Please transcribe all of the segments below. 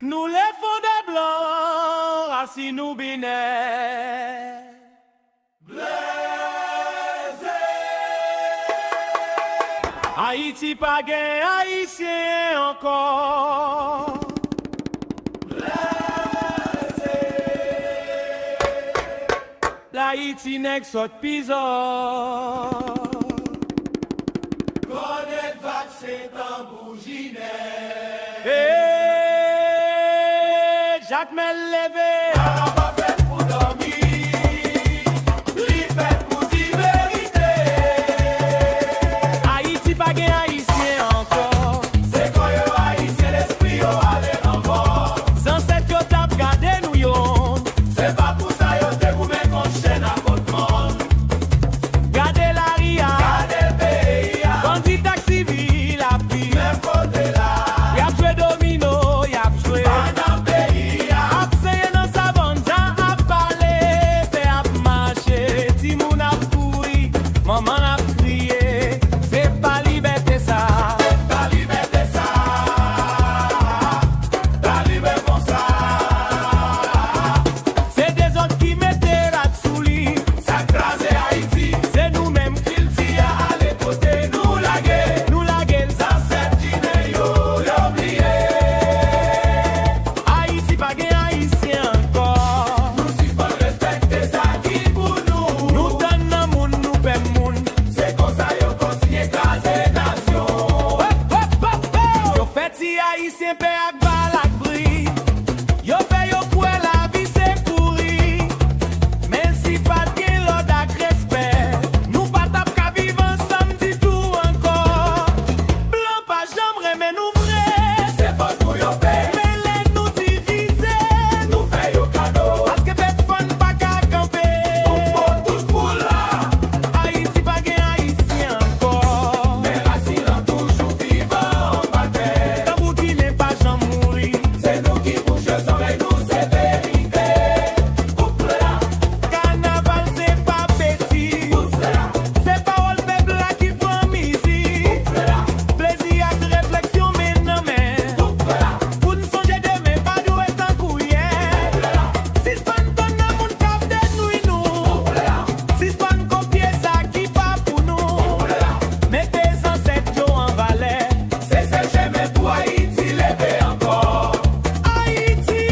Nous les fonds des blancs, racines nous binaires. Haïti pas gain, haïtien encore. L'Haïti n'est saute piso. Connaître vaccin tambourine. Jacques m'a levé. Pas fait pour dormir, lui fait pour dire vérité. Haïti pas gain, haïtien encore. C'est quand yo haïtien l'esprit yo allé en mort. Sans cette yo tap gardé nous yo. C'est pas pour ça yo te goumé qu'on chaîne à votre monde. Gardez la ria. Gardez le pays, Bandit taxi ville la vie. même côté là. Y'a joué domino, y'a joué. Dans le pays, Apseye dans sa bande, a parlé, fait a marché. Timoun a couru, maman a crié. C'est pas liberté ça. ta liberté ça. Ta liberté comme ça. C'est des autres qui mettaient la sous lit. Ça crase Haïti. C'est nous-mêmes qui le Il y a à l'écouter nous la guerre. nous la gueule. Ça c'est dîner yo oublié. Haïti pas gain, haïtien encore. Nous si pas respecter ça qui pour nous. Nous donnons moun, nous paie moun. C'est comme ça yo continue écraser nation. Yo fait si haïtien paie ak bal ak bri. Yo fait yo pour la vie c'est courir. Mais si pas de l'ordre ak respect, nous pas tap ka vivre ensemble du tout encore. Blanc pas jamais mais nous vrai. C'est pas pour yo paix. Mais les nous diviser. Nous fait yo cadeau. Parce que bête fun pas ka camper. Pour tout pour là. Haïti pas gain, haïtien encore. Mais racine en toujours vivant en bataille. Tabou qui n'est pas jamais mourir. C'est nous qui bougeons sans nous c'est vérité. Couple là, Carnaval c'est pas petit. couple là, C'est parole peuple là qui prend musique. couple là, Plaisir ak réflexion mais non mais. couple là, Pour nous songer demain pas doué tant couillère. Si c'est pas nous donne moun kap détruire nous. couple là, Si c'est pas nous copier ça qui pas pour nous. couple là. Mettez sans cette jo en valeur. C'est ce chemin pour Haïti lever encore. Haïti.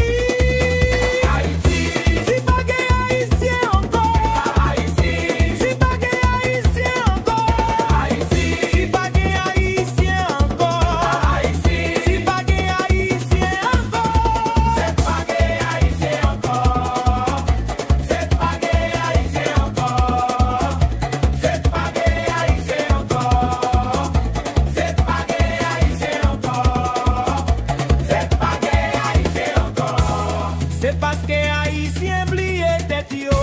Haïti, Si pas gay haïtien encore. Haïti, Si pas gay haïtien encore. Haïti, Si pas gay haïtien encore. Haïti. Si pas gay haïtien encore. C'est pas gay haïtien encore. C'est pas gay haïtien encore. C'est pas gay haïtien encore. C'est pas gay haïtien encore. C'est pas gay haïtien encore. C'est parce que haïtien oublié tête yo.